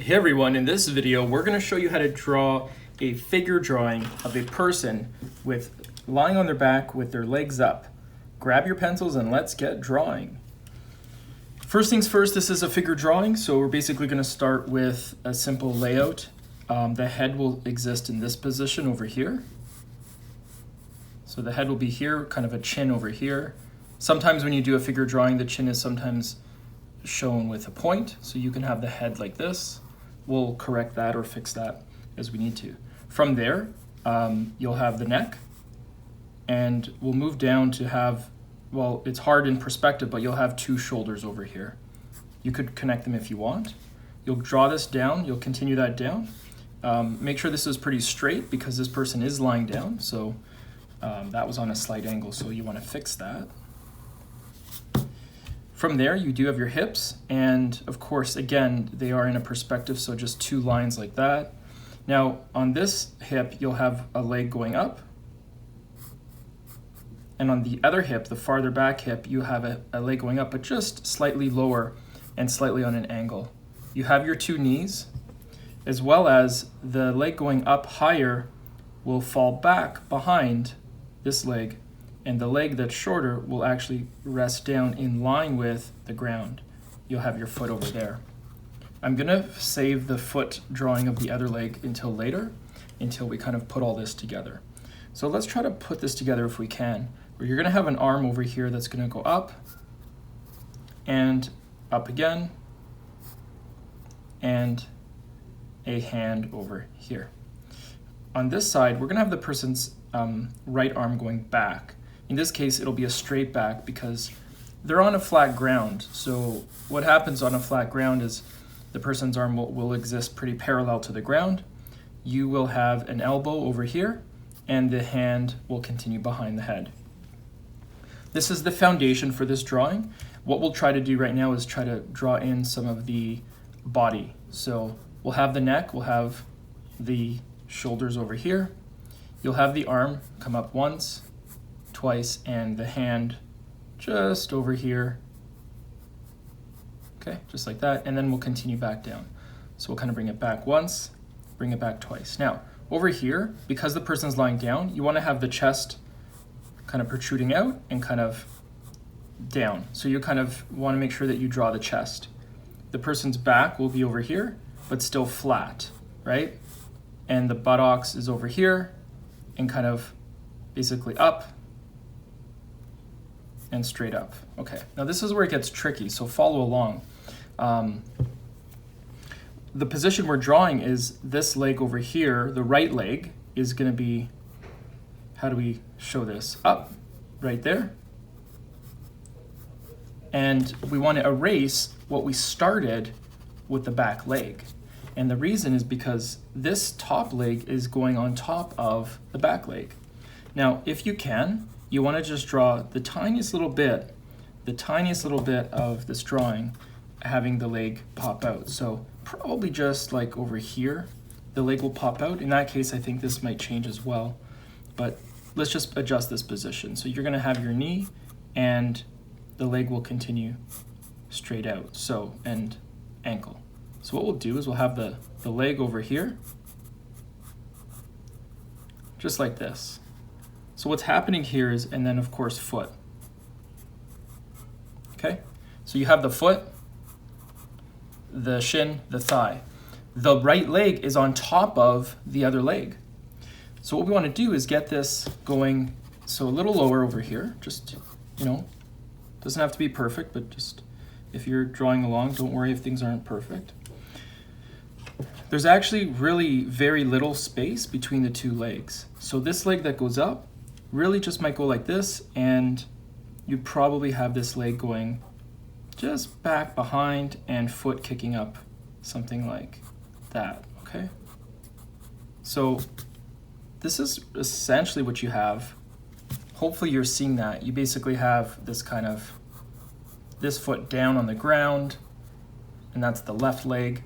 Hey everyone, in this video we're going to show you how to draw a figure drawing of a person with lying on their back with their legs up. Grab your pencils and let's get drawing. First things first, this is a figure drawing, so we're basically going to start with a simple layout. The head will exist in this position over here. So the head will be here, kind of a chin over here. Sometimes when you do a figure drawing, the chin is sometimes shown with a point, so you can have the head like this. We'll correct that or fix that as we need to. From there, you'll have the neck, and we'll move down to have, well, it's hard in perspective, but you'll have two shoulders over here. You could connect them if you want. You'll draw this down, you'll continue that down. Make sure this is pretty straight because this person is lying down, so that was on a slight angle, so you want to fix that. From there, you do have your hips, and of course, again, they are in a perspective, so just two lines like that. Now, on this hip, you'll have a leg going up, and on the other hip, the farther back hip, you have a leg going up, but just slightly lower and slightly on an angle. You have your two knees, as well as the leg going up higher will fall back behind this leg, and the leg that's shorter will actually rest down in line with the ground. You'll have your foot over there. I'm gonna save the foot drawing of the other leg until later, until we kind of put all this together. So let's try to put this together if we can. Where you're gonna have an arm over here that's gonna go up, and up again, and a hand over here. On this side, we're gonna have the person's right arm going back. In this case, it'll be a straight back because they're on a flat ground. So what happens on a flat ground is the person's arm will exist pretty parallel to the ground. You will have an elbow over here, and the hand will continue behind the head. This is the foundation for this drawing. What we'll try to do right now is try to draw in some of the body. So we'll have the neck, we'll have the shoulders over here. You'll have the arm come up once, twice, and the hand just over here. Okay, just like that, and then we'll continue back down. So we'll kind of bring it back once, bring it back twice. Now, over here, because the person's lying down, you want to have the chest kind of protruding out and kind of down. So you kind of want to make sure that you draw the chest. The person's back will be over here, but still flat, right? And the buttocks is over here and kind of basically up and straight up. Okay, now this is where it gets tricky, so follow along. The position we're drawing is this leg over here. The right leg is gonna be, how do we show this? Up, right there. And we wanna erase what we started with the back leg. And the reason is because this top leg is going on top of the back leg. Now, if you can, you want to just draw the tiniest little bit of this drawing having the leg pop out. So probably just like over here, the leg will pop out. In that case, I think this might change as well, but let's just adjust this position. So you're going to have your knee and the leg will continue straight out, so, and ankle. So what we'll do is we'll have the leg over here, just like this. So what's happening here is, and then of course foot. Okay, so you have the foot, the shin, the thigh. The right leg is on top of the other leg. So what we want to do is get this going, so a little lower over here, just, you know, doesn't have to be perfect, but just if you're drawing along, don't worry if things aren't perfect. There's actually really very little space between the two legs. So this leg that goes up really just might go like this, and you probably have this leg going just back behind and foot kicking up, something like that, okay? So this is essentially what you have. Hopefully you're seeing that. You basically have this kind of, this foot down on the ground, and that's the left leg.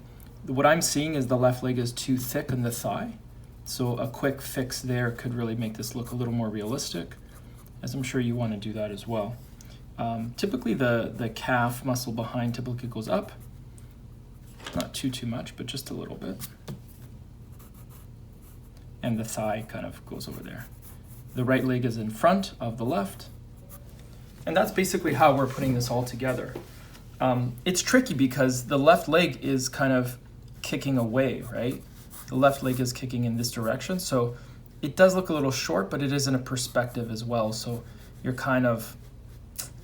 What I'm seeing is the left leg is too thick on the thigh. So a quick fix there could really make this look a little more realistic, as I'm sure you want to do that as well. Typically the calf muscle behind typically goes up, not too much, but just a little bit. And the thigh kind of goes over there. The right leg is in front of the left. And that's basically how we're putting this all together. It's tricky because the left leg is kind of kicking away, right? The left leg is kicking in this direction. So it does look a little short, but it is in a perspective as well. So you're kind of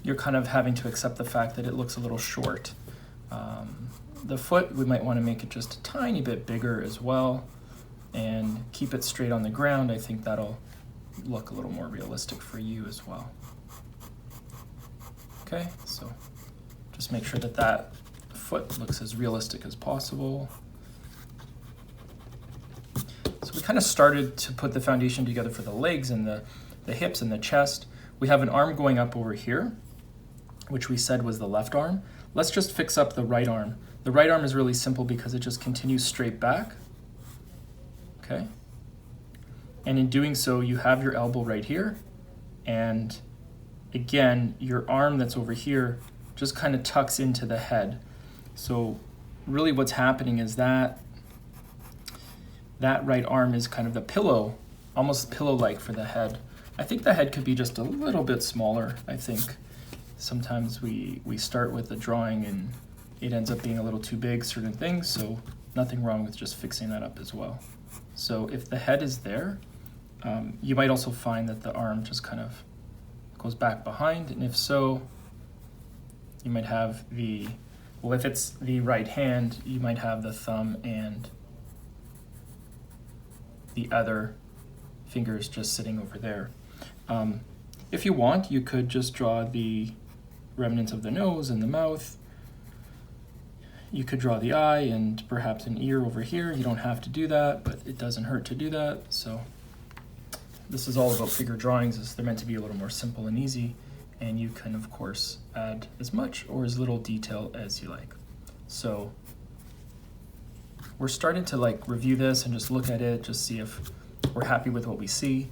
having to accept the fact that it looks a little short. The foot, we might want to make it just a tiny bit bigger as well and keep it straight on the ground. I think that'll look a little more realistic for you as well. Okay, so just make sure that that foot looks as realistic as possible. So we kind of started to put the foundation together for the legs and the hips and the chest. We have an arm going up over here, which we said was the left arm. Let's just fix up the right arm. The right arm is really simple because it just continues straight back. Okay. And in doing so, you have your elbow right here. And again, your arm that's over here just kind of tucks into the head. So really what's happening is that right arm is kind of the pillow, almost pillow-like for the head. I think the head could be just a little bit smaller. I think sometimes we start with the drawing and it ends up being a little too big, certain things, so nothing wrong with just fixing that up as well. So if the head is there, you might also find that the arm just kind of goes back behind, and if so, you might have well, if it's the right hand, you might have the thumb and the other fingers just sitting over there. If you want, you could just draw the remnants of the nose and the mouth. You could draw the eye and perhaps an ear over here. You don't have to do that, but it doesn't hurt to do that. So this is all about figure drawings. They're meant to be a little more simple and easy, and you can, of course, add as much or as little detail as you like. So we're starting to review this and just look at it, just see if we're happy with what we see.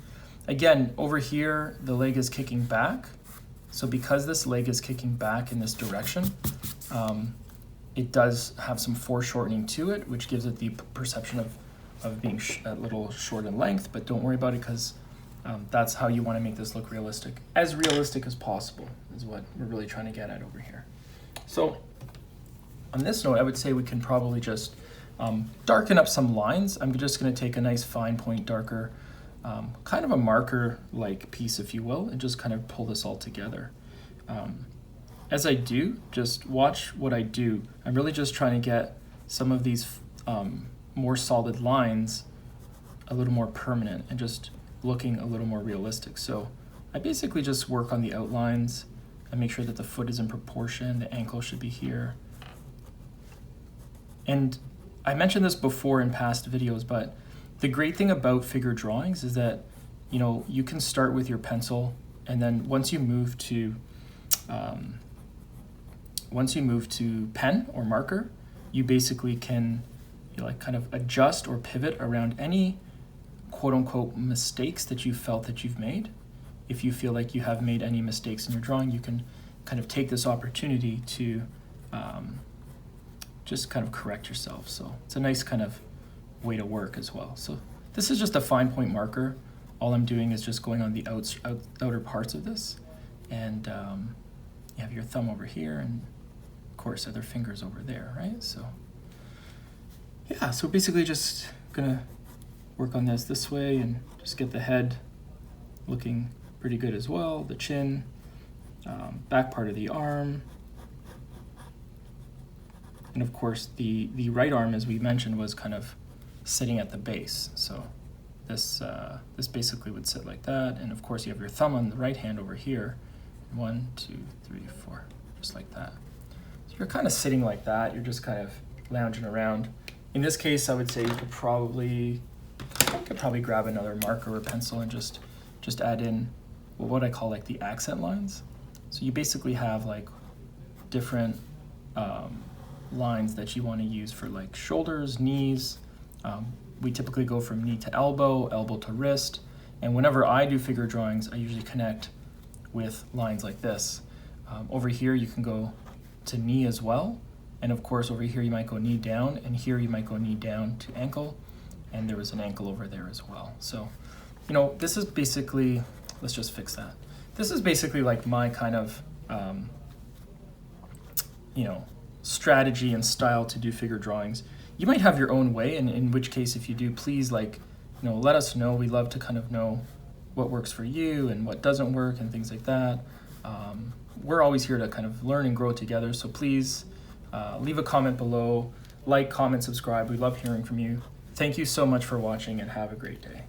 Again, over here, the leg is kicking back. So because this leg is kicking back in this direction, it does have some foreshortening to it, which gives it the perception of being a little short in length, but don't worry about it because that's how you want to make this look realistic. As realistic as possible is what we're really trying to get at over here. So on this note, I would say we can probably just darken up some lines. I'm just going to take a nice fine point darker, kind of a marker-like piece, if you will, and just kind of pull this all together. As I do, just watch what I do. I'm really just trying to get some of these more solid lines a little more permanent and just looking a little more realistic. So I basically just work on the outlines and make sure that the foot is in proportion, the ankle should be here. And I mentioned this before in past videos, but the great thing about figure drawings is that, you can start with your pencil, and then once you move to pen or marker, you basically can kind of adjust or pivot around any quote-unquote mistakes that you felt that you've made. If you feel like you have made any mistakes in your drawing, you can kind of take this opportunity to just kind of correct yourself. So it's a nice kind of way to work as well. So this is just a fine point marker. All I'm doing is just going on the outer parts of this, and you have your thumb over here, and of course other fingers over there, right? So yeah, so basically just gonna work on this way and just get the head looking pretty good as well, the chin, back part of the arm, and of course the right arm, as we mentioned, was kind of sitting at the base. So this basically would sit like that, and of course you have your thumb on the right hand over here. 1, 2, 3, 4, just like that. So you're kind of sitting like that. You're just kind of lounging around. In this case, I would say you could probably grab another marker or pencil and just add in what I call the accent lines. So you basically have different lines that you want to use for shoulders, knees. We typically go from knee to elbow, elbow to wrist. And whenever I do figure drawings, I usually connect with lines like this. Over here, you can go to knee as well. And of course, over here you might go knee down, and here you might go knee down to ankle, and there was an ankle over there as well. So, you know, this is basically, let's just fix that. This is basically like my kind of, you know, strategy and style to do figure drawings. You might have your own way, and in which case, if you do, please, like, you know, let us know. We love to kind of know what works for you and what doesn't work and things like that. We're always here to kind of learn and grow together, so please leave a comment below, like, comment, subscribe. We love hearing from you. Thank you so much for watching, and have a great day.